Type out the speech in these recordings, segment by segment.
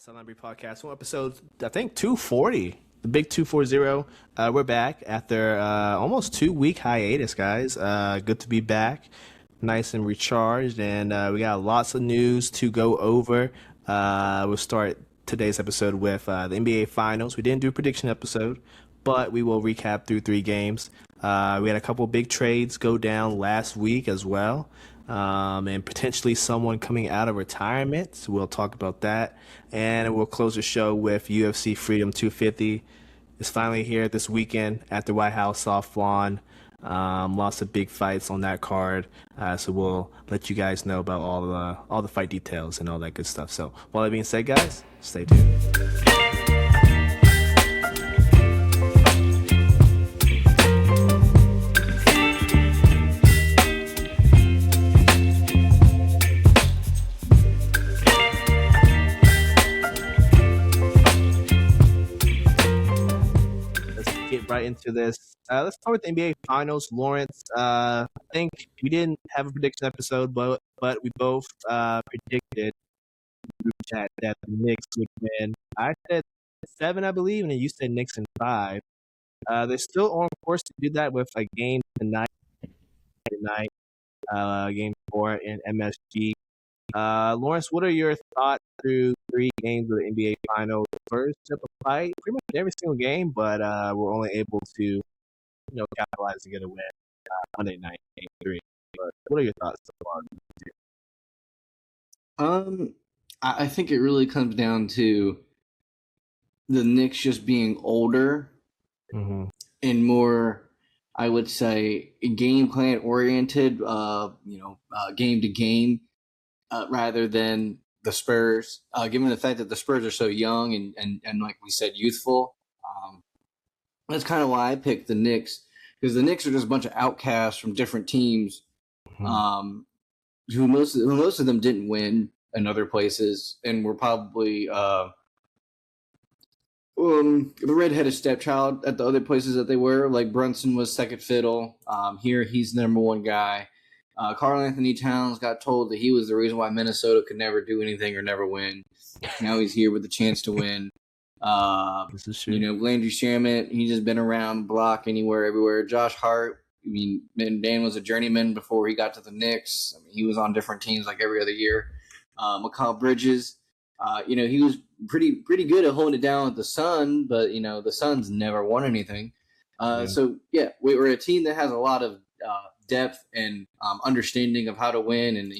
Sideline podcast, one episode, I think 240, the big 240. We're back after almost 2 week hiatus, guys. Good to be back, nice and recharged, and we got lots of news to go over. We'll start today's episode with the NBA Finals. We didn't do a prediction episode, but we will recap through three games. We had a couple big trades go down last week as well. And potentially someone coming out of retirement. So we'll talk about that. And we'll close the show with UFC Freedom 250. It's finally here this weekend at the White House Soft Lawn. Lots of big fights on that card. So we'll let you guys know about all the fight details and all that good stuff. So, all that being said, guys, stay tuned. Right into this. Let's start with the NBA Finals. Lawrence, I think we didn't have a prediction episode, but we both predicted in the group chat that the Knicks would win. I said 7, I believe, and then you said Knicks in 5. They're still on course to do that with a game tonight, game 4 in MSG. Lawrence, what are your thoughts through 3 games of the NBA Finals? First took a fight pretty much every single game, but we're only able to, capitalize to get a win Monday night, game 3. But what are your thoughts so far? I think it really comes down to the Knicks just being older and more, I would say, game plan oriented, game to game. Rather than the Spurs, given the fact that the Spurs are so young and like we said, youthful. That's kind of why I picked the Knicks, because the Knicks are just a bunch of outcasts from different teams, who most of them didn't win in other places, and were probably the redheaded stepchild at the other places that they were. Like Brunson was second fiddle. Here he's the number one guy. Karl Anthony Towns got told that he was the reason why Minnesota could never do anything or never win. Now he's here with a chance to win. This is true. Landry Shamet, he's just been around block anywhere, everywhere. Josh Hart, Dan was a journeyman before he got to the Knicks. He was on different teams like every other year. Mikal Bridges, he was pretty good at holding it down with the Sun, but, the Suns never won anything. So, we're a team that has a lot of depth and understanding of how to win, and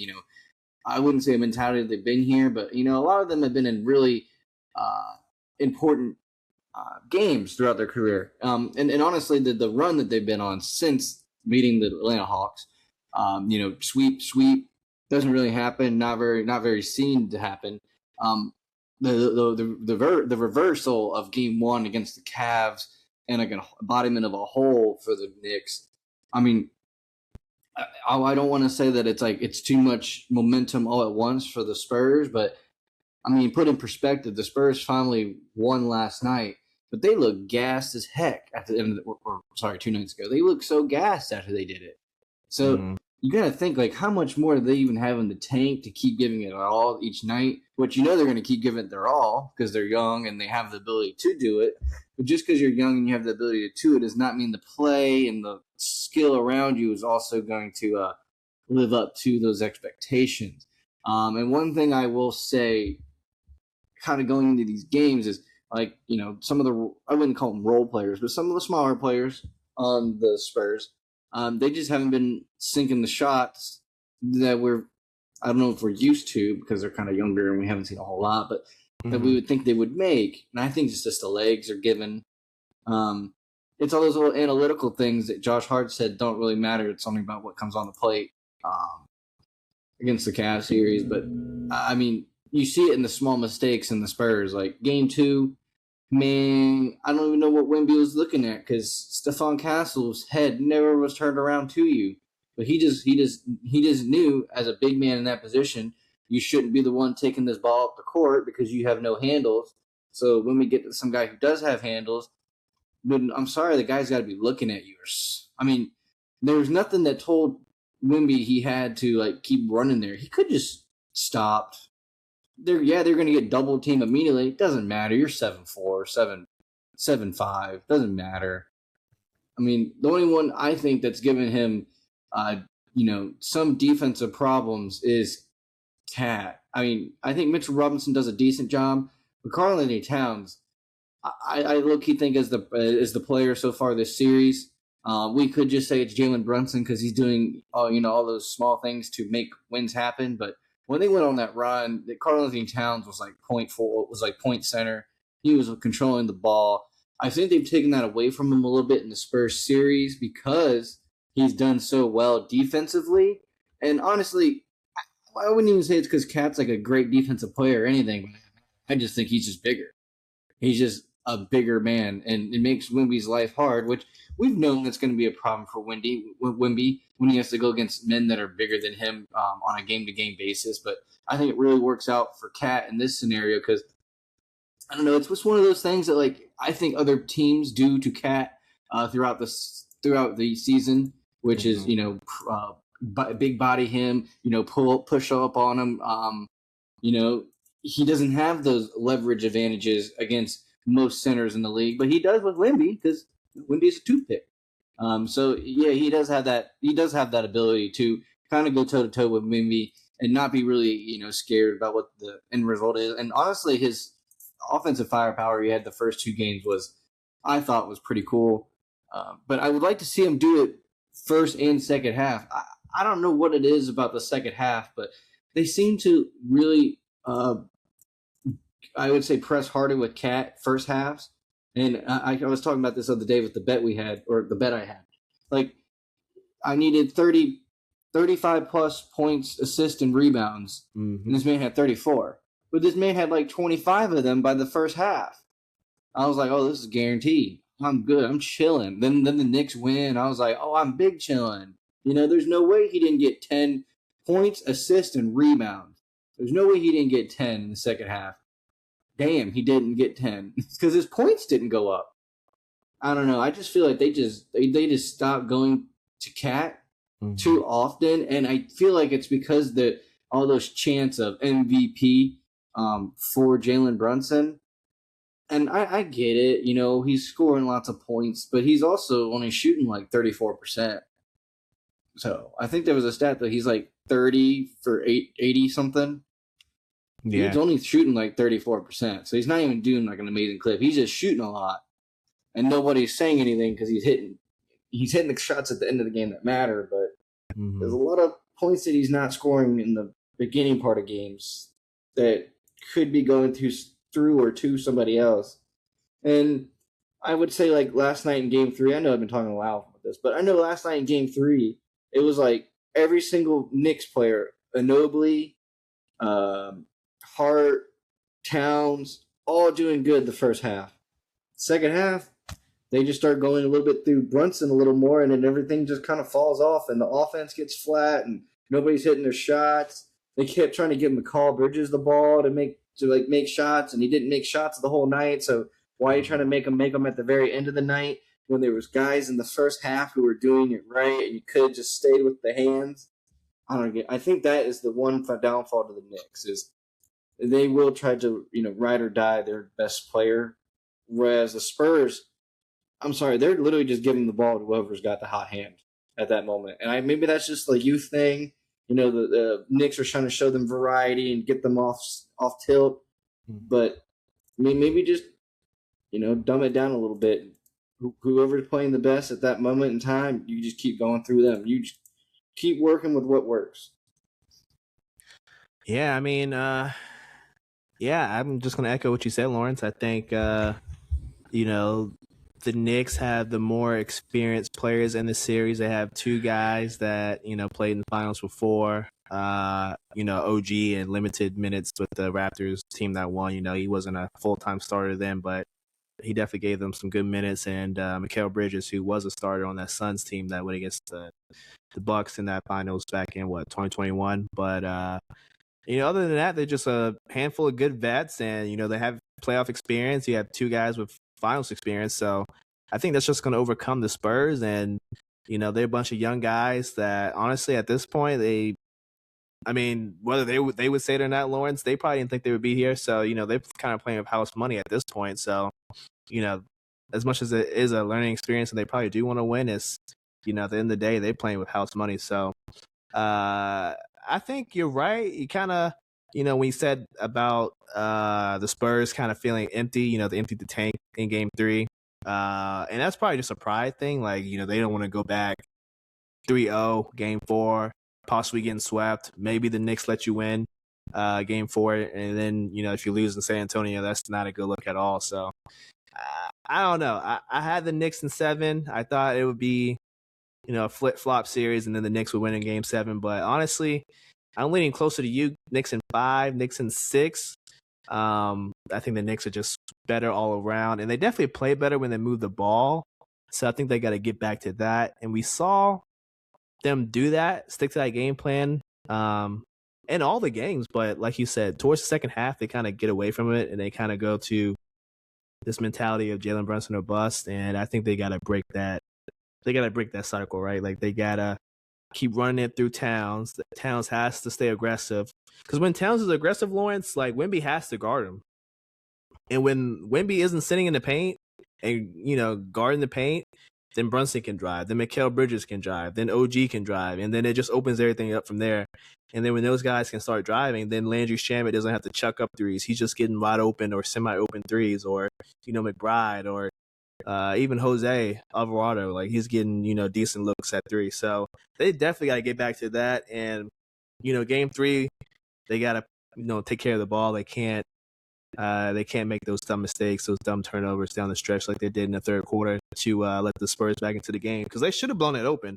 I wouldn't say a mentality that they've been here, but a lot of them have been in really important games throughout their career, and honestly the run that they've been on since beating the Atlanta Hawks, sweep doesn't really happen, not very seen to happen. The reversal of game 1 against the Cavs and like an embodiment of a whole for the Knicks. I don't want to say that it's too much momentum all at once for the Spurs, but put in perspective, the Spurs finally won last night, but they looked gassed as heck at the end of 2 nights ago. They looked so gassed after they did it. So you got to think, how much more do they even have in the tank to keep giving it all each night? Which they're going to keep giving it their all because they're young and they have the ability to do it. But just because you're young and you have the ability to do it does not mean the play and the skill around you is also going to live up to those expectations. And one thing I will say, kind of going into these games, is some of the, I wouldn't call them role players, but some of the smaller players on the Spurs, they just haven't been sinking the shots that I don't know if we're used to because they're kind of younger and we haven't seen a whole lot, but that we would think they would make. And I think it's just the legs are given. It's all those little analytical things that Josh Hart said don't really matter. It's something about what comes on the plate against the Cavs series. But, you see it in the small mistakes in the Spurs. Like game 2, man, I don't even know what Wemby was looking at because Stephon Castle's head never was turned around to you. But he just knew, as a big man in that position, you shouldn't be the one taking this ball up the court because you have no handles. So when we get to some guy who does have handles, but I'm sorry, the guy's got to be looking at you. There was nothing that told Wemby he had to keep running there. He could just stopped, they're going to get double team immediately. It doesn't matter. You're 7-4, 7-5. Doesn't matter. I mean, the only one I think that's given him, some defensive problems is Cat. I mean, I think Mitchell Robinson does a decent job, but Karl-Anthony Towns, I low key think is the player so far this series. We could just say it's Jalen Brunson because he's doing all those small things to make wins happen. But when they went on that run, Karl-Anthony Towns was like point center. He was controlling the ball. I think they've taken that away from him a little bit in the Spurs series because he's done so well defensively. And honestly, I wouldn't even say it's because Cat's like a great defensive player or anything. I just think he's just bigger. He's just a bigger man, and it makes Wemby's life hard, which we've known that's going to be a problem for Wemby when he has to go against men that are bigger than him on a game-to-game basis. But I think it really works out for Cat in this scenario because, I don't know, it's just one of those things that like I think other teams do to Cat throughout the season, which is big body him, push up on him. He doesn't have those leverage advantages against most centers in the league, but he does with Wemby because Wemby's a toothpick. So yeah, he does have that. He does have that ability to kind of go toe to toe with Wemby and not be really scared about what the end result is. And honestly, his offensive firepower he had the first two games I thought was pretty cool. But I would like to see him do it first and second half. I don't know what it is about the second half, but they seem to really, I would say, press harder with Cat first halves. And I was talking about this other day with the bet we had, or the bet I had. Like, I needed 35 plus points, assists, and rebounds. Mm-hmm. And this man had 34. But this man had like 25 of them by the first half. I was like, oh, this is guaranteed. I'm good. I'm chilling. Then the Knicks win. I was like, oh, I'm big chilling. There's no way he didn't get 10 points, assists, and rebounds. There's no way he didn't get 10 in the second half. Damn, he didn't get 10 because his points didn't go up. I don't know. I just feel like they just stopped going to Cat too often, and I feel like it's because all those chants of MVP for Jalen Brunson. And I get it. He's scoring lots of points, but he's also only shooting like 34%. So I think there was a stat that he's like 30 for 80 something. Yeah. He's only shooting like 34%. So he's not even doing like an amazing clip. He's just shooting a lot. And nobody's saying anything because he's hitting the shots at the end of the game that matter. But there's a lot of points that he's not scoring in the beginning part of games that could be going through or to somebody else. And I would say like last night in game 3, I know I've been talking loud about this, but I know last night in game 3, it was like every single Knicks player, Ginobili, Hart, Towns, all doing good the first half. Second half, they just start going a little bit through Brunson a little more, and then everything just kind of falls off, and the offense gets flat, and nobody's hitting their shots. They kept trying to give Mikal Bridges the ball to make shots, and he didn't make shots the whole night. So why are you trying to make them at the very end of the night when there was guys in the first half who were doing it right, and you could have just stayed with the hands? I think that is the one downfall to the Knicks is they will try to ride or die their best player, whereas the Spurs, I'm sorry, they're literally just giving the ball to whoever's got the hot hand at that moment. And maybe that's just a youth thing. The Knicks are trying to show them variety and get them off tilt. But maybe just dumb it down a little bit. Whoever's playing the best at that moment in time, you just keep going through them. You just keep working with what works. Yeah, I mean, I'm just gonna echo what you said, Lawrence. I think the Knicks have the more experienced players in the series. They have two guys that played in the finals before. OG and limited minutes with the Raptors team that won. He wasn't a full-time starter then, but he definitely gave them some good minutes. And Mikal Bridges, who was a starter on that Suns team that went against the Bucks in that finals back in 2021. But other than that, they're just a handful of good vets, and they have playoff experience. You have two guys with finals experience, so I think that's just going to overcome the Spurs. And they're a bunch of young guys that honestly at this point I mean, whether they would say it or not, Lawrence, they probably didn't think they would be here. So, they're kind of playing with house money at this point. So, you know, as much as it is a learning experience and they probably do want to win, it's, at the end of the day, they're playing with house money. So, I think you're right. You kind of, when you said about the Spurs kind of feeling empty, they emptied the tank in game 3. And that's probably just a pride thing. Like, they don't want to go back 3-0, game 4, possibly getting swept. Maybe the Knicks let you win game 4. And then, if you lose in San Antonio, that's not a good look at all. So I don't know. I had the Knicks in 7. I thought it would be, a flip-flop series, and then the Knicks would win in game 7. But honestly, I'm leaning closer to you. Knicks in 5, Knicks in 6. I think the Knicks are just better all around, and they definitely play better when they move the ball. So I think they got to get back to that. And we saw them do that, stick to that game plan in all the games. But like you said, towards the second half, they kind of get away from it, and they kind of go to this mentality of Jalen Brunson or bust. And I think they got to break that. They got to break that cycle, right? Like, they got to keep running it through Towns. Towns has to stay aggressive. Because when Towns is aggressive, Lawrence, like, Wemby has to guard him. And when Wemby isn't sitting in the paint and, guarding the paint, then Brunson can drive. Then Mikal Bridges can drive. Then OG can drive. And then it just opens everything up from there. And then when those guys can start driving, then Landry Shamet doesn't have to chuck up threes. He's just getting wide open or semi-open threes, or, McBride, or even Jose Alvarado, like, he's getting, decent looks at 3. So they definitely got to get back to that. And, game 3, they got to, take care of the ball. They can't make those dumb mistakes, those dumb turnovers down the stretch like they did in the third quarter to let the Spurs back into the game, because they should have blown it open.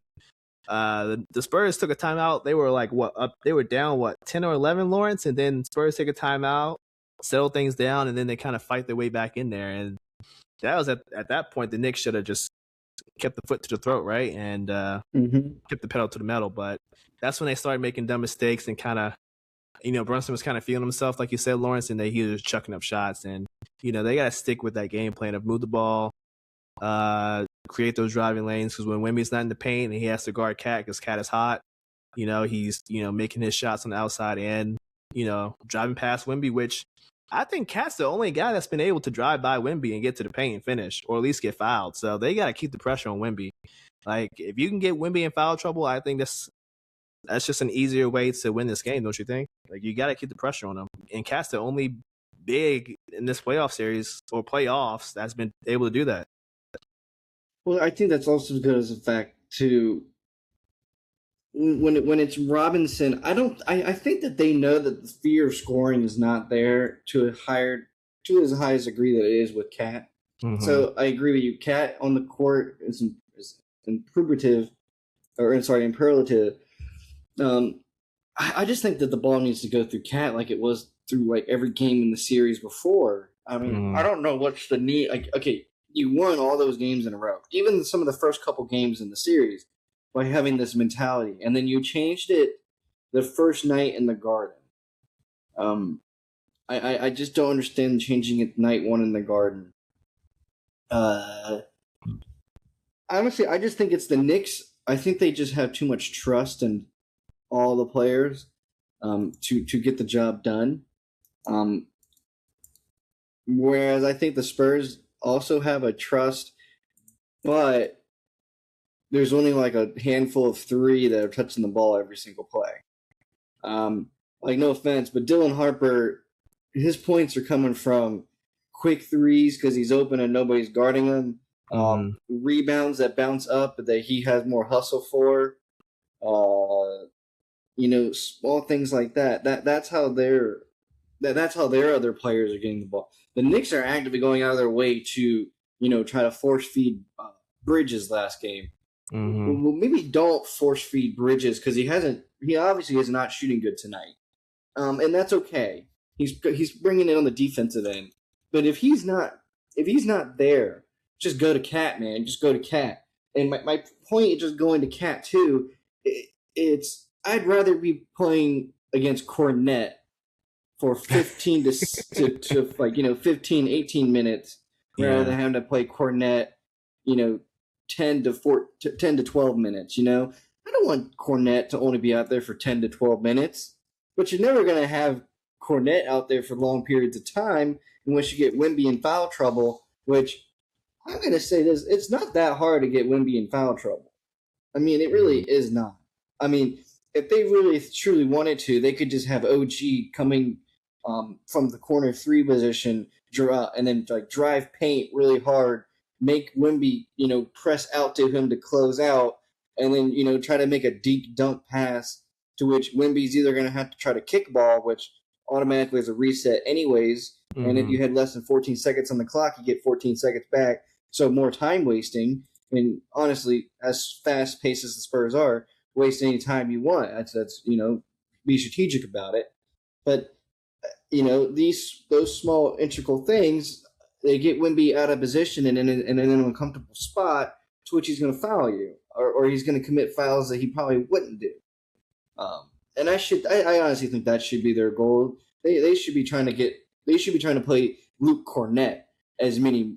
The Spurs took a timeout. They were they were down 10 or 11, Lawrence, and then Spurs take a timeout, settle things down, and then they kind of fight their way back in there. And that was at that point, the Knicks should have just kept the foot to the throat, right? And kept the pedal to the metal. But that's when they started making dumb mistakes and kind of, Brunson was kind of feeling himself, like you said, Lawrence, and he was chucking up shots. And, they got to stick with that game plan of move the ball, create those driving lanes. Because when Wemby's not in the paint and he has to guard Cat because Cat is hot, he's, making his shots on the outside and, driving past Wemby, which I think Cat's the only guy that's been able to drive by Wemby and get to the paint and finish, or at least get fouled. So they got to keep the pressure on Wemby. Like, if you can get Wemby in foul trouble, I think that's just an easier way to win this game, don't you think? Like, you got to keep the pressure on him. And Cat's the only big in this playoff series or playoffs that's been able to do that. Well, I think that's also because of the fact, too, when it's Robinson, I think that they know that the fear of scoring is not there to as high as degree that it is with Cat. Mm-hmm. So I agree with you. Cat on the court is imperative. I just think that the ball needs to go through Cat like it was through like every game in the series before. I mean, I don't know what's the need. Like, okay, you won all those games in a row, even some of the first couple games in the series, by having this mentality, and then you changed it the first night in the Garden. I just don't understand changing it night 1 in the Garden. Honestly, I just think it's the Knicks. I think they just have too much trust in all the players to get the job done. Whereas I think the Spurs also have a trust, but there's only like a handful of 3 that are touching the ball every single play. Like, no offense, but Dylan Harper, his points are coming from quick threes because he's open and nobody's guarding him. Rebounds that bounce up that he has more hustle for. Small things like that. That's how their other players are getting the ball. The Knicks are actively going out of their way to try to force feed Bridges last game. Mm-hmm. Well, maybe don't force feed Bridges because he obviously is not shooting good tonight, and that's okay. He's bringing it on the defensive end, but if he's not there, just go to Cat, man. Just go to Cat. And my point, just going to Cat too, it's I'd rather be playing against Cornette for 15 to 15, 18 minutes rather than having to play Cornette, 10 to 12 minutes, I don't want Cornette to only be out there for 10 to 12 minutes, but you're never going to have Cornette out there for long periods of time unless you get Wemby in foul trouble, which I'm going to say this, it's not that hard to get Wemby in foul trouble. I mean, it really is not. I mean, if they really truly wanted to, they could just have OG coming from the corner three position and then like drive paint really hard, make Wemby, press out to him to close out, and then, try to make a deep dunk pass to which Wemby's either going to have to try to kick ball, which automatically is a reset anyways. Mm-hmm. And if you had less than 14 seconds on the clock, you get 14 seconds back. So more time wasting. And honestly, as fast paced as the Spurs are, waste any time you want. That's be strategic about it. But those small integral things, they get Wemby out of position and in an uncomfortable spot to which he's going to foul you, or he's going to commit fouls that he probably wouldn't do. And I honestly think that should be their goal. They should be trying to play Luke Cornette as many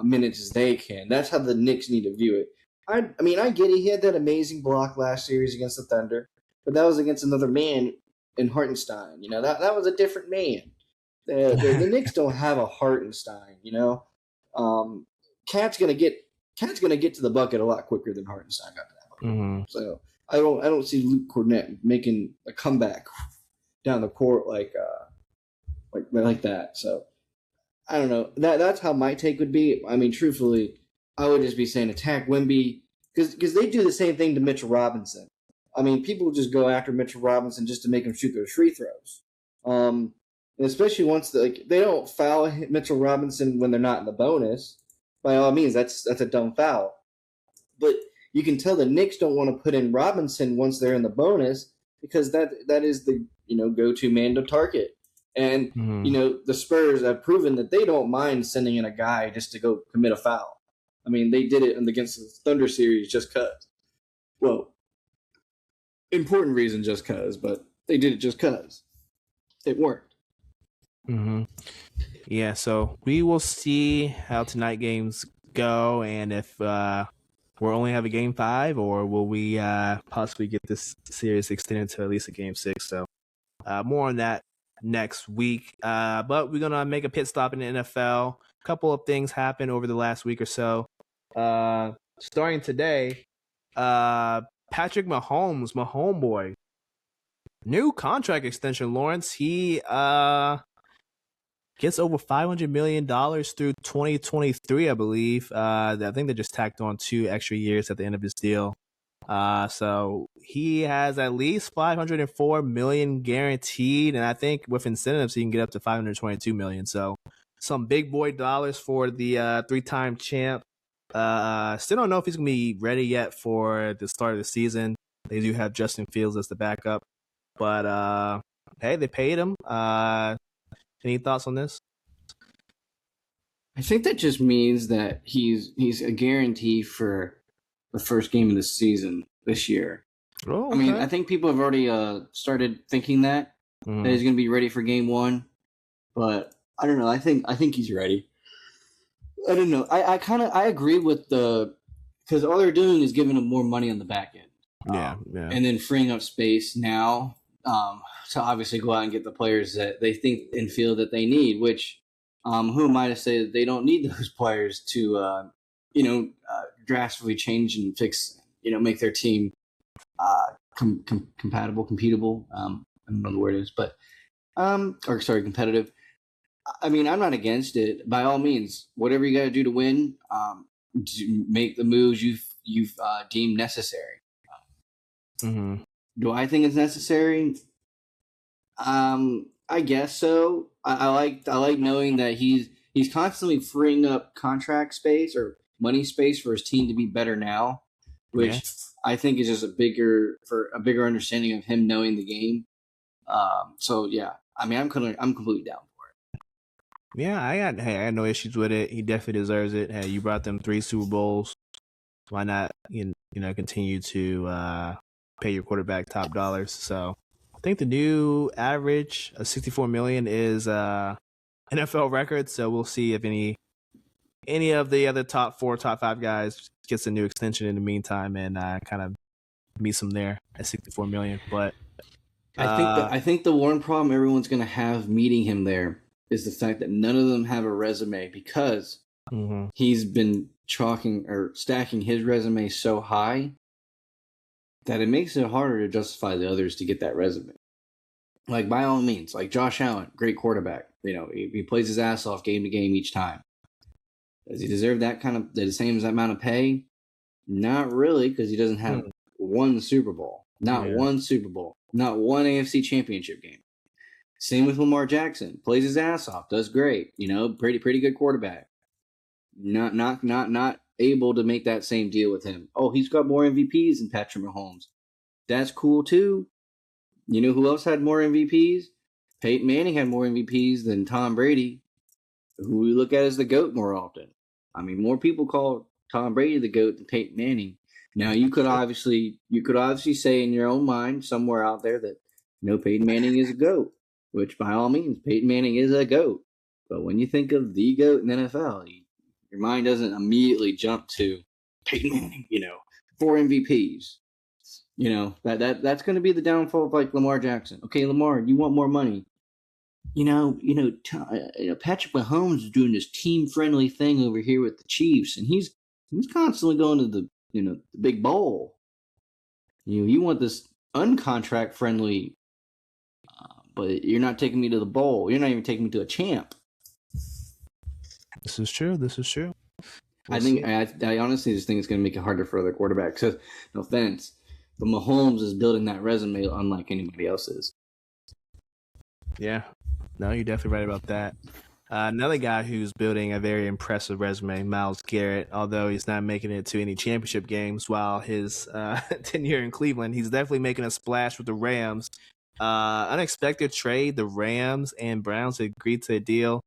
minutes as they can. That's how the Knicks need to view it. I mean, I get it. He had that amazing block last series against the Thunder, but that was against another man in Hartenstein. That was a different man. The Knicks don't have a Hartenstein. Cat's gonna get to the bucket a lot quicker than Hartenstein got to that bucket. Mm-hmm. So I don't see Luke Cornette making a comeback down the court like that. So I don't know. That's how my take would be. I mean, truthfully, I would just be saying attack Wemby because they do the same thing to Mitchell Robinson. I mean, people just go after Mitchell Robinson just to make him shoot those free throws. And especially once they don't foul Mitchell Robinson when they're not in the bonus. By all means, that's a dumb foul. But you can tell the Knicks don't want to put in Robinson once they're in the bonus because that is the go-to man to target. And the Spurs have proven that they don't mind sending in a guy just to go commit a foul. I mean, they did it against the Thunder series just because. Well, important reason just because, but they did it just because. It worked. Mm-hmm. Yeah, so we will see how tonight games go, and if we'll only have a game 5, or will we possibly get this series extended to at least a game 6. So more on that next week. But we're going to make a pit stop in the NFL. A couple of things happened over the last week or so. Starting today, Patrick Mahomes, my homeboy, new contract extension, Lawrence. He gets over $500 million through 2023, I believe. I think they just tacked on 2 extra years at the end of his deal. So he has at least $504 million guaranteed, and I think with incentives he can get up to $522 million. So some big boy dollars for the 3-time champ. Still don't know if he's gonna be ready yet for the start of the season. They do have Justin Fields as the backup, but hey, they paid him. Any thoughts on this? I think that just means that he's a guarantee for the first game of the season this year. Oh, okay. I mean, I think people have already started thinking that he's going to be ready for game 1, but I don't know. I think he's ready. I don't know. I agree with because all they're doing is giving him more money on the back end. Yeah. And then freeing up space now to obviously go out and get the players that they think and feel that they need, which who am I to say that they don't need those players to, drastically change and fix, make their team competible. I don't know the word is, but competitive. I mean, I'm not against it. By all means, whatever you got to do to win, make the moves you've deemed necessary. Do I think it's necessary? I guess so. I like knowing that he's constantly freeing up contract space or money space for his team to be better now, which I think is just a bigger understanding of him knowing the game. So yeah, I mean, I'm completely down for it. Yeah, I had no issues with it. He definitely deserves it. Hey, you brought them 3 Super Bowls. Why not, continue to pay your quarterback top dollars? So I think the new average of $64 million is NFL record. So we'll see if any of the other top 4, top 5 guys gets a new extension in the meantime and kind of meets him there at 64 million. But I think the one problem everyone's going to have meeting him there is the fact that none of them have a resume because he's been chalking or stacking his resume so high that it makes it harder to justify the others to get that resume. Like, by all means, like Josh Allen, great quarterback. You know, he plays his ass off game to game each time. Does he deserve that kind of the same amount of pay? Not really, because he doesn't have one Super Bowl. Not one Super Bowl. Not one AFC championship game. Same with Lamar Jackson. Plays his ass off. Does great. You know, pretty good quarterback. Not able to make that same deal with him. Oh, he's got more MVPs than Patrick Mahomes. That's cool too. You know who else had more MVPs? Peyton Manning had more MVPs than Tom Brady, who we look at as the GOAT more often. I mean, more people call Tom Brady the GOAT than Peyton Manning. Now, you could obviously say in your own mind somewhere out there that Peyton Manning is a GOAT, which by all means, Peyton Manning is a GOAT. But when you think of the GOAT in the NFL, your mind doesn't immediately jump to Peyton Manning, 4 MVPs. That's going to be the downfall of like Lamar Jackson. Okay, Lamar, you want more money. Patrick Mahomes is doing this team-friendly thing over here with the Chiefs, and he's constantly going to the big bowl. You want this uncontract friendly, but you're not taking me to the bowl. You're not even taking me to a champ. This is true. I honestly just think it's going to make it harder for other quarterbacks. So, no offense, but Mahomes is building that resume unlike anybody else's. Yeah, no, you're definitely right about that. Another guy who's building a very impressive resume, Myles Garrett, although he's not making it to any championship games while his tenure in Cleveland, he's definitely making a splash with the Rams. Unexpected trade, the Rams and Browns agreed to a deal.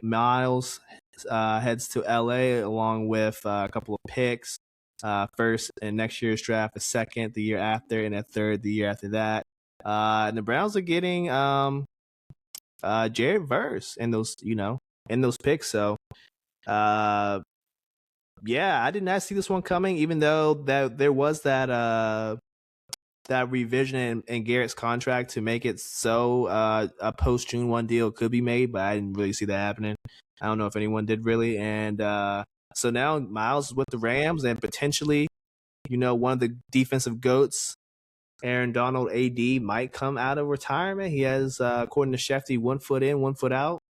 Myles heads to LA along with a couple of picks, first in next year's draft, a second the year after, and a third the year after that. And the Browns are getting Jared Verse in those picks. So, yeah, I did not see this one coming, even though that there was that revision in Garrett's contract to make it so a post June 1 deal could be made, but I didn't really see that happening. I don't know if anyone did really. And so now Myles is with the Rams and potentially, one of the defensive GOATs, Aaron Donald, AD, might come out of retirement. He has, according to Shefty, 1 foot in, 1 foot out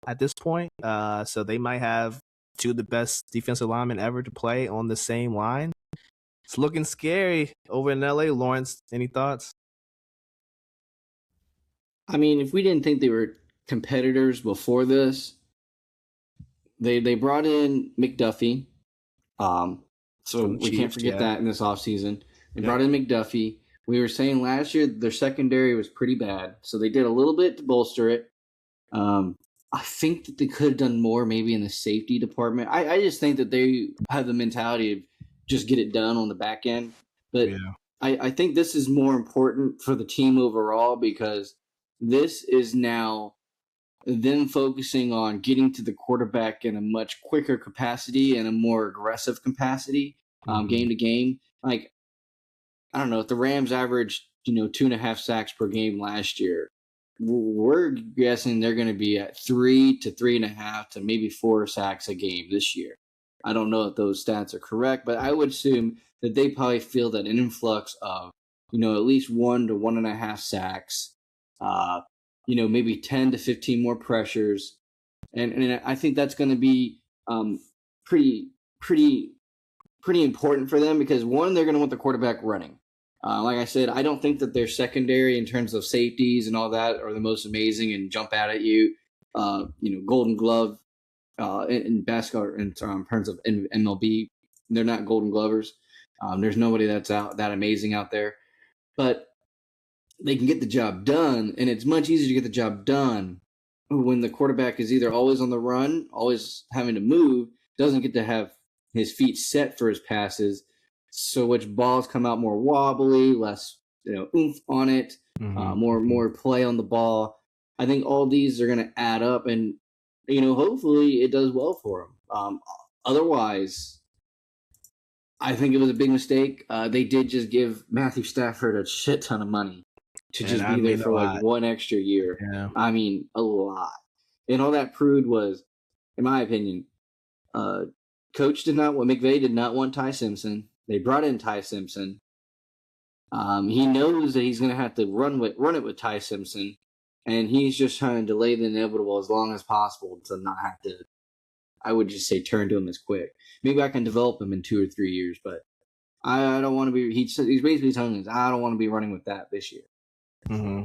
at this point. So they might have 2 of the best defensive linemen ever to play on the same line. It's looking scary over in LA. Lawrence, any thoughts? I mean, if we didn't think they were competitors before this, they brought in McDuffie. So we can't forget that in this offseason. They brought in McDuffie. We were saying last year their secondary was pretty bad, so they did a little bit to bolster it. I think that they could have done more maybe in the safety department. I just think that they have the mentality of just get it done on the back end. But I think this is more important for the team overall because this is now them focusing on getting to the quarterback in a much quicker capacity and a more aggressive capacity game to game. Like, I don't know, if the Rams averaged, 2.5 sacks per game last year, we're guessing they're going to be at 3 to 3.5 to maybe 4 sacks a game this year. I don't know if those stats are correct, but I would assume that they probably feel that an influx of, at least 1 to 1.5 sacks, maybe 10 to 15 more pressures. And I think that's going to be pretty important for them because, one, they're going to want the quarterback running. Like I said, I don't think that their secondary in terms of safeties and all that are the most amazing and jump out at you. Golden Glove in basketball in terms of MLB, they're not Golden Glovers. There's nobody that's that amazing out there, but they can get the job done, and it's much easier to get the job done when the quarterback is either always on the run, always having to move, doesn't get to have his feet set for his passes. So which balls come out more wobbly, less oomph on it, more play on the ball. I think all these are going to add up, and hopefully it does well for them. Otherwise, I think it was a big mistake. They did just give Matthew Stafford a shit ton of money to And just I be there mean a for like lot. one extra year. Yeah. I mean, a lot. And all that proved was, in my opinion, uh, McVay did not want Ty Simpson. They brought in Ty Simpson. He knows that he's going to have to run it with Ty Simpson, and he's just trying to delay the inevitable as long as possible to not have to. I would just say turn to him as quick. Maybe I can develop him in 2 or 3 years, but I don't want to be. He's basically telling us I don't want to be running with that this year. Mm-hmm.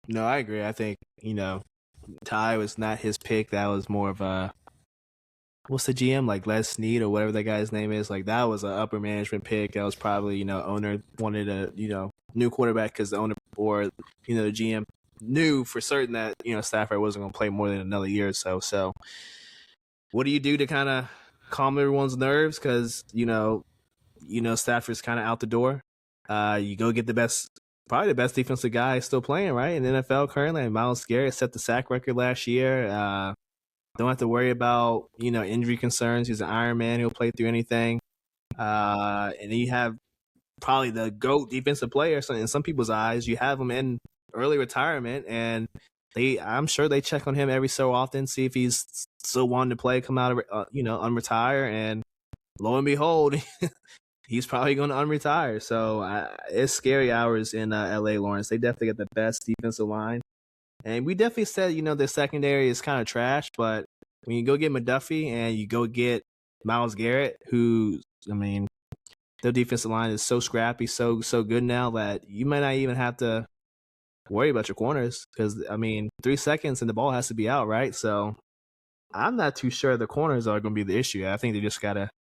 No, I agree. I think Ty was not his pick. That was more of a what's the GM like Les Snead or whatever that guy's name is. Like that was an upper management pick. That was probably owner wanted a new quarterback because the owner or the GM knew for certain that Stafford wasn't going to play more than another year or so. So what do you do to kind of calm everyone's nerves? Because Stafford's kind of out the door. You go get probably the best defensive guy still playing right in the NFL currently. And Myles Garrett set the sack record last year. Don't have to worry about injury concerns. He's an Iron Man. He'll play through anything. And you have probably the GOAT defensive player in some people's eyes. You have him in early retirement, and I'm sure they check on him every so often, see if he's still wanting to play, come out of unretire, and lo and behold, he's probably going to unretire. So it's scary hours in LA, Lawrence. They definitely got the best defensive line. And we definitely said, the secondary is kind of trash, but when you go get McDuffie and you go get Myles Garrett, their defensive line is so scrappy, so good now that you might not even have to worry about your corners because, 3 seconds and the ball has to be out, right? So I'm not too sure the corners are going to be the issue. I think they just got to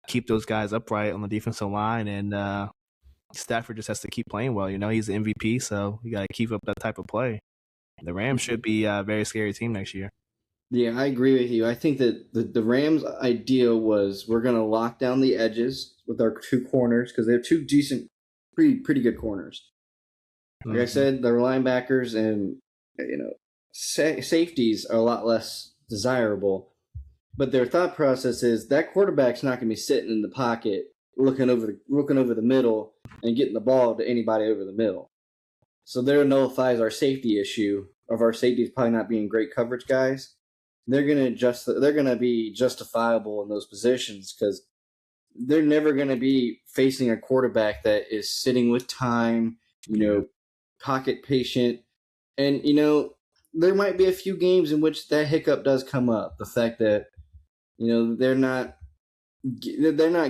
keep those guys upright on the defensive line, and Stafford just has to keep playing well. He's the MVP, so you got to keep up that type of play. The Rams should be a very scary team next year. Yeah, I agree with you. I think that the Rams' idea was we're going to lock down the edges with our 2 corners because they're 2 decent, pretty good corners. Like I said, their linebackers and safeties are a lot less desirable. But their thought process is that quarterback's not going to be sitting in the pocket looking over the middle and getting the ball to anybody over the middle. So there nullifies our safety issue of our safeties probably not being great coverage guys. They're going to be justifiable in those positions because they're never going to be facing a quarterback that is sitting with time, pocket patient. And, there might be a few games in which that hiccup does come up. The fact that, they're not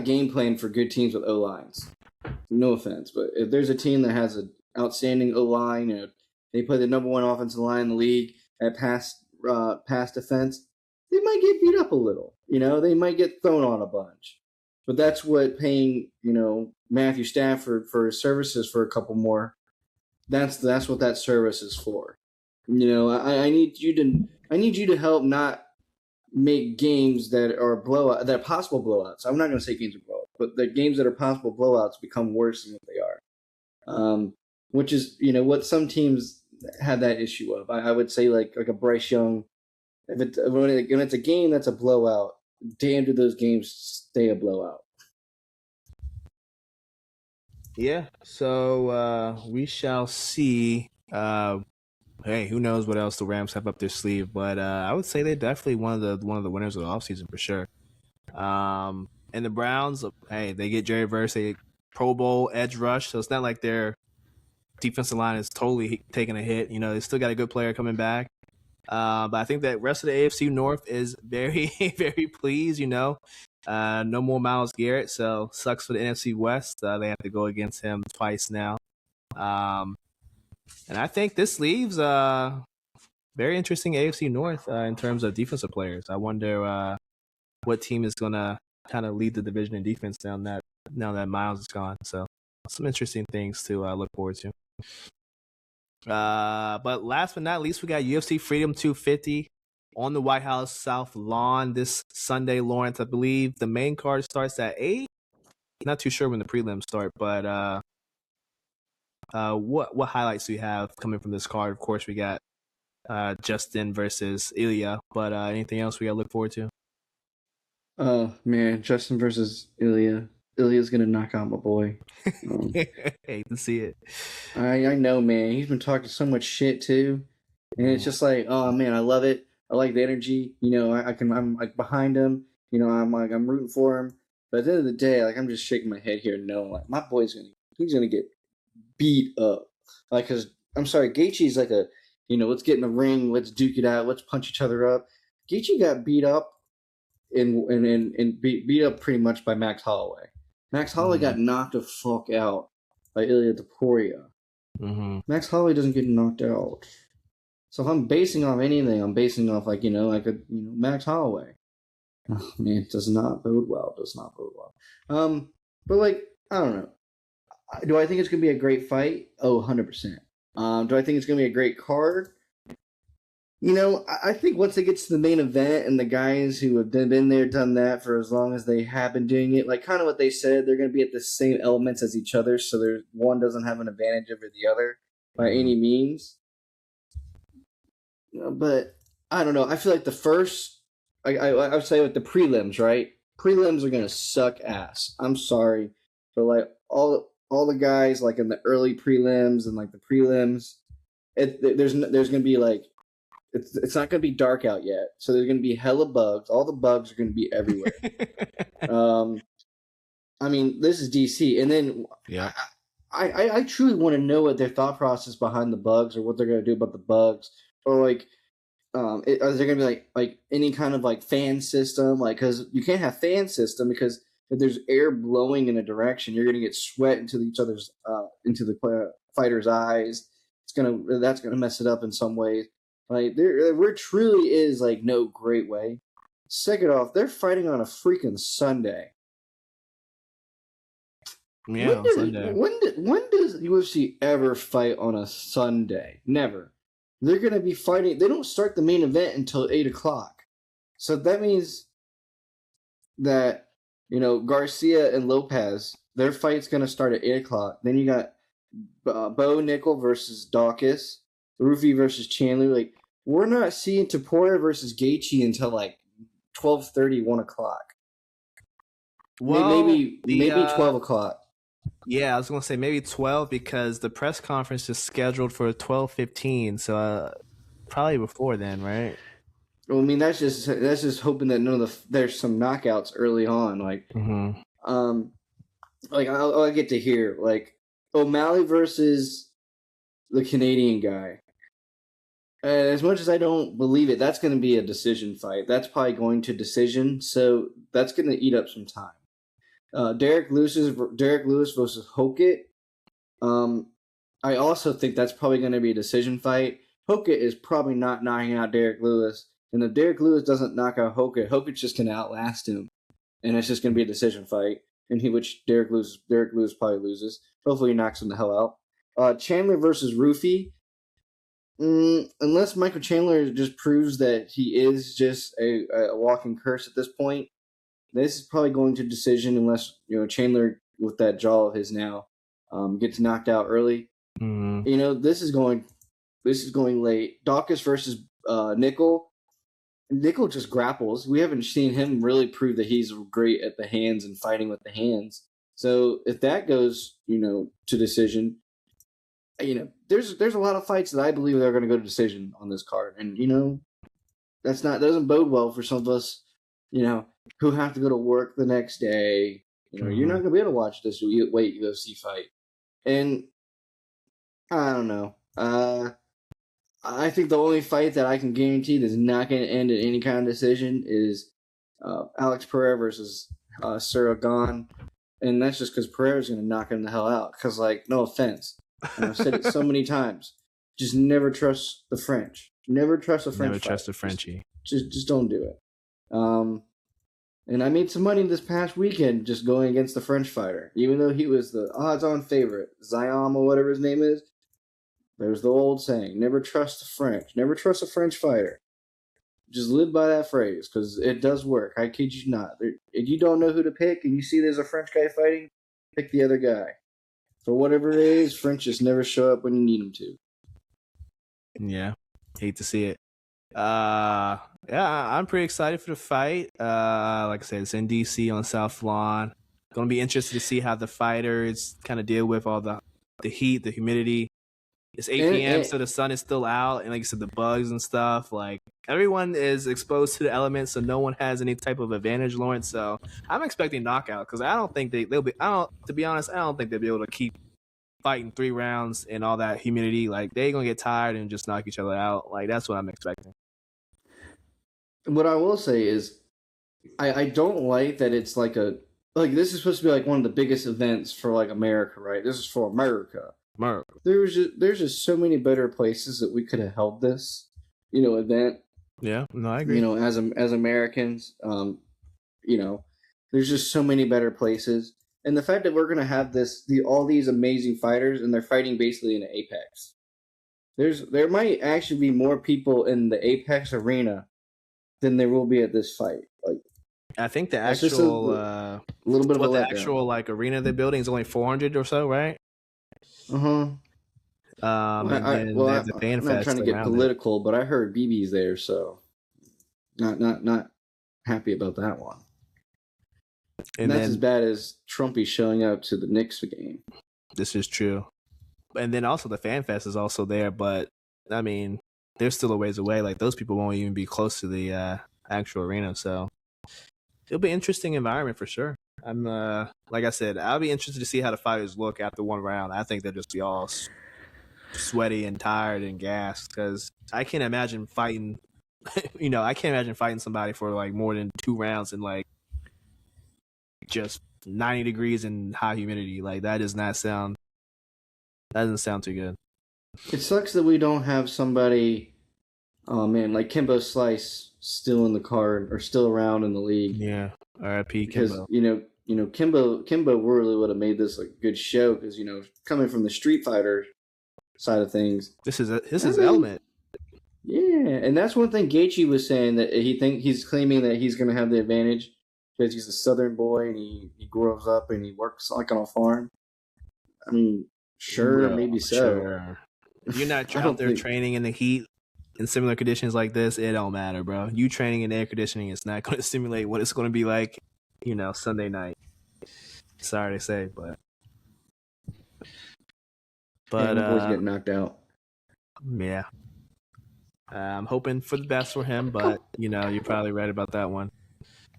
game playing for good teams with O-lines. No offense, but if there's a team that has an outstanding O-line, they play the number 1 offensive line in the league at pass defense, they might get beat up a little. They might get thrown on a bunch. But that's what paying, Matthew Stafford for his services for a couple more. That's what that service is for. I need you to help not make games that are possible blowouts. I'm not going to say games are blowouts, but the games that are possible blowouts become worse than what they are. Which is what some teams had that issue of. I would say like a Bryce Young. When it's a game that's a blowout, damn do those games stay a blowout. Yeah, so we shall see. Hey, who knows what else the Rams have up their sleeve? But I would say they're definitely one of the winners of the offseason for sure. And the Browns, hey, they get Jerry Verse, they Pro Bowl edge rush, so it's not like their defensive line is totally taking a hit. They still got a good player coming back. But I think that rest of the AFC North is very, very pleased. No more Myles Garrett, so sucks for the NFC West. They have to go against him twice now. And I think this leaves very interesting AFC North in terms of defensive players. I wonder what team is going to kind of lead the division in defense now that Myles is gone. So some interesting things to look forward to. But last but not least, we got UFC Freedom 250 on the White House South Lawn this Sunday, Lawrence. I believe the main card starts at 8. Not too sure when the prelims start, but what highlights do you have coming from this card? Of course, we got Justin versus Ilya, but anything else we got to look forward to? Oh man, Justin versus Ilya. Ilya's gonna knock out my boy. Um, Hate to see it. I know, man. He's been talking so much shit too, and it's Mm. just like, oh man, I love it. I like the energy. I'm like behind him. I'm rooting for him. But at the end of the day, like I'm just shaking my head here, knowing like my boy's he's gonna get beat up. Like, cause I'm sorry, Gaethje's like let's get in the ring, let's duke it out, let's punch each other up. Gaethje got beat up and beat up pretty much by Max Holloway. Max Holloway Mm-hmm. got knocked the fuck out by Ilya Topuria. Mm-hmm. Max Holloway doesn't get knocked out. So if I'm basing off anything, I'm basing off Max Holloway. Oh man, it does not bode well. Does not bode well. But like I don't know. Do I think it's gonna be a great fight? Oh, 100%. Do I think it's gonna be a great card? I think once it gets to the main event and the guys who have been there, done that for as long as they have been doing it, like kind of what they said, they're going to be at the same elements as each other, so there's one doesn't have an advantage over the other by Mm-hmm. any means. But I don't know. I feel like the first, I would say with the prelims, right? Prelims are going to suck ass. I'm sorry, but like all the guys like in the early prelims and like the prelims, there's going to be like it's not going to be dark out yet, so there's going to be hella bugs. All the bugs are going to be everywhere. I mean, this is DC, and then Yeah. I truly want to know what their thought process behind the bugs, or what they're going to do about the bugs, or like, are there going to be like any kind of like fan system, like because you can't have fan system because if there's air blowing in a direction, you're going to get sweat into each other's into the fighter's eyes. That's gonna mess it up in some ways. Like there truly is like no great way. Second off, they're fighting on a freaking Sunday. Yeah, on Sunday. When does UFC ever fight on a Sunday? Never. They're gonna be fighting. They don't start the main event until 8 o'clock. So that means that Garcia and Lopez, their fight's gonna start at 8 o'clock. Then you got Bo Nickel versus Dawkins, Rufi versus Chandler. Like we're not seeing Topuria versus Gaethje until like 12:30, 1 o'clock. Well, Maybe 12 o'clock. yeah, I was gonna say maybe 12 because the press conference is scheduled for 12:15, so probably before then, right? Well, I mean that's just hoping that none of there's some knockouts early on. Mm-hmm. Um, I'll get to hear like O'Malley versus the Canadian guy. And as much as I don't believe it, that's going to be a decision fight. That's probably going to decision, so that's going to eat up some time. Derek Lewis versus Hokit. I also think that's probably going to be a decision fight. Hokit is probably not knocking out Derek Lewis, and if Derek Lewis doesn't knock out Hokit's just going to outlast him, and it's just going to be a decision fight, which Derek Lewis probably loses. Hopefully, he knocks him the hell out. Chandler versus Rufi. Unless Michael Chandler just proves that he is just a walking curse at this point, this is probably going to decision unless Chandler with that jaw of his now gets knocked out early. Mm-hmm. This is going late. Dawkins versus Nickel. Nickel just grapples. We haven't seen him really prove that he's great at the hands and fighting with the hands. So if that goes to decision, there's a lot of fights that I believe they're going to go to decision on this card, and doesn't bode well for some of us, who have to go to work the next day. You're not going to be able to watch this late UFC fight, and I don't know. I think the only fight that I can guarantee that's not going to end in any kind of decision is Alex Pereira versus Cyril Gahn, and that's just because Pereira's going to knock him the hell out. Because, no offense, and I've said it so many times, just never trust the French. Never trust a French. Never trust a Frenchie. Just don't do it. And I made some money this past weekend just going against the French fighter, even though he was the odds-on favorite, Ziam or whatever his name is. There's the old saying: never trust the French. Never trust a French fighter. Just live by that phrase because it does work. I kid you not. If you don't know who to pick and you see there's a French guy fighting, pick the other guy. For whatever it is, French just never show up when you need them to. Yeah, hate to see it. Yeah, I'm pretty excited for the fight. Like I said, it's in DC on South Lawn. Gonna be interested to see how the fighters kind of deal with all the heat, the humidity. It's 8 p.m., And so the sun is still out, and like you said, the bugs and stuff. Like everyone is exposed to the elements, so no one has any type of advantage, Lawrence. So I'm expecting knockout because I don't think they'll be. I don't, to be honest, I don't think they'll be able to keep fighting 3 rounds in all that humidity. Like they're gonna get tired and just knock each other out. Like that's what I'm expecting. what I will say is, I don't like that it's like this is supposed to be like one of the biggest events for like America, right? This is for America. Merc. There's just so many better places that we could have held this, event. Yeah, no, I agree. As Americans, you know, there's just so many better places, and the fact that we're gonna have all these amazing fighters, and they're fighting basically in the Apex. There might actually be more people in the Apex arena than there will be at this fight. Like I think the that's just actual a little bit of a the letdown. actual like arena they're building is only 400 or so, right? Uh huh. And then they have the fan I'm not fest trying to get around it. political, but I heard BB's there, so not happy about that one. And that's then as bad as Trumpy showing up to the Knicks game. this is true. And then also the fan fest is also there, but I mean, they're still a ways away. Like those people won't even be close to the actual arena, so it'll be an interesting environment for sure. I'm like I said, I'll be interested to see how the fighters look after one round. I think they'll just be all sweaty and tired and gassed because I can't imagine fighting. I can't imagine fighting somebody for like more than 2 rounds in like just 90 degrees and high humidity. Like that doesn't sound too good. It sucks that we don't have somebody, oh man, like Kimbo Slice still in the card or still around in the league. Yeah, R.I.P. Because Kimbo. Kimbo really would have made this a good show because coming from the Street Fighter side of things, This is element. Yeah, and that's one thing Gaethje was saying, that he's claiming that he's going to have the advantage because he's a Southern boy and he grows up and he works like on a farm. I mean, sure, Bro, maybe so. Sure. If you're not out there training in the heat in similar conditions like this, it don't matter, bro. You training in air conditioning is not going to simulate what it's going to be like, Sunday night. Sorry to say, but boys get knocked out. Yeah. I'm hoping for the best for him, but you're probably right about that one.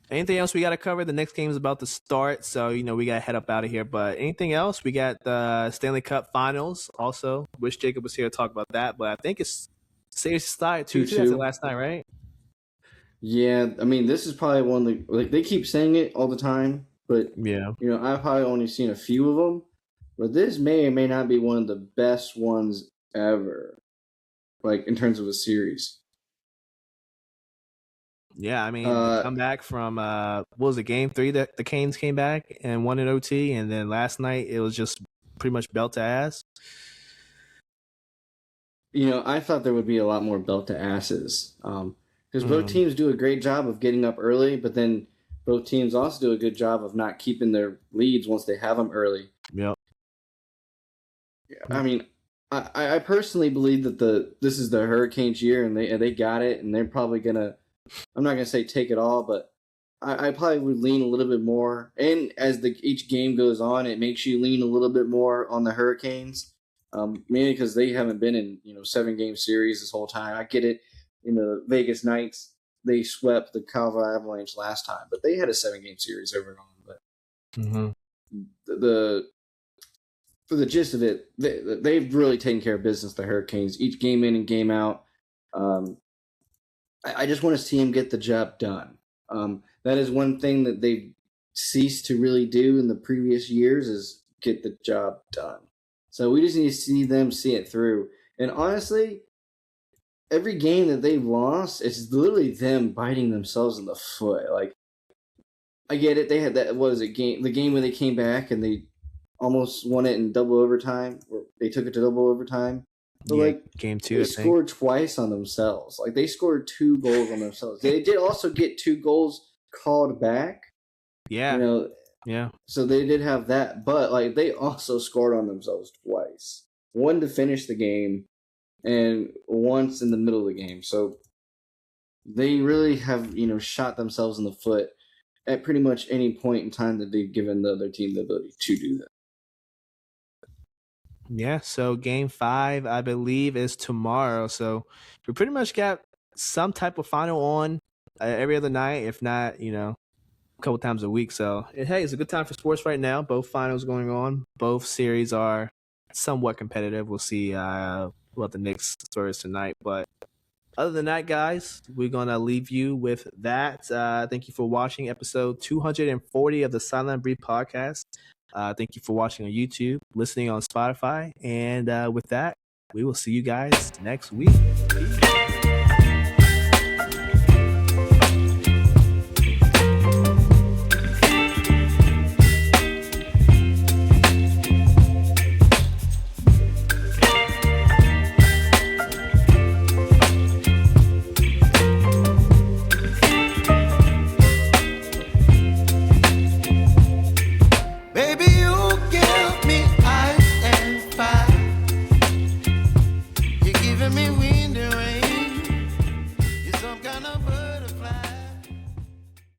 Anything else we got to cover? The next game is about to start, so we got to head up out of here. But anything else? We got the Stanley Cup Finals. Also, wish Jacob was here to talk about that, but I think it's series started 2-2 last night, right? Yeah, I mean, this is probably one of the they keep saying it all the time, but yeah, I've probably only seen a few of them. But this may or may not be one of the best ones ever, like in terms of a series. Yeah, I mean, come back from what was it, Game 3 that the Canes came back and won in OT, and then last night it was just pretty much belt to ass. I thought there would be a lot more belt to asses because both teams do a great job of getting up early, but then both teams also do a good job of not keeping their leads once they have them early. Yep. I mean, I personally believe that this is the Hurricanes' year, and they got it, and they're probably gonna. I'm not gonna say take it all, but I probably would lean a little bit more. And as each game goes on, it makes you lean a little bit more on the Hurricanes, mainly because they haven't been in 7-game series this whole time. I get it. The Vegas Knights, they swept the Colorado Avalanche last time, but they had a 7-game series over and on. But for the gist of it, they've really taken care of business. The Hurricanes, each game in and game out. I just want to see him get the job done. That is one thing that they've ceased to really do in the previous years is get the job done. So we just need to see them see it through. And honestly, every game that they've lost, it's literally them biting themselves in the foot. Like, I get it. They had that, the game where they came back and they almost won it in double overtime, or they took it to double overtime. But Game 2, they scored twice on themselves. Like, they scored 2 goals on themselves. They did also get 2 goals called back. Yeah. Yeah. So they did have that, but they also scored on themselves twice. One to finish the game, and once in the middle of the game. So, They really have, shot themselves in the foot at pretty much any point in time that they've given the other team the ability to do that. Yeah, so game 5, I believe, is tomorrow. So we pretty much got some type of final on every other night, if not, a couple times a week. So, hey, it's a good time for sports right now. Both finals going on. Both series are somewhat competitive. We'll see what the Knicks story is tonight. But other than that, guys, we're going to leave you with that. Thank you for watching episode 240 of the Sideline Brief podcast. Thank you for watching on YouTube, listening on Spotify. And with that, we will see you guys next week. Peace.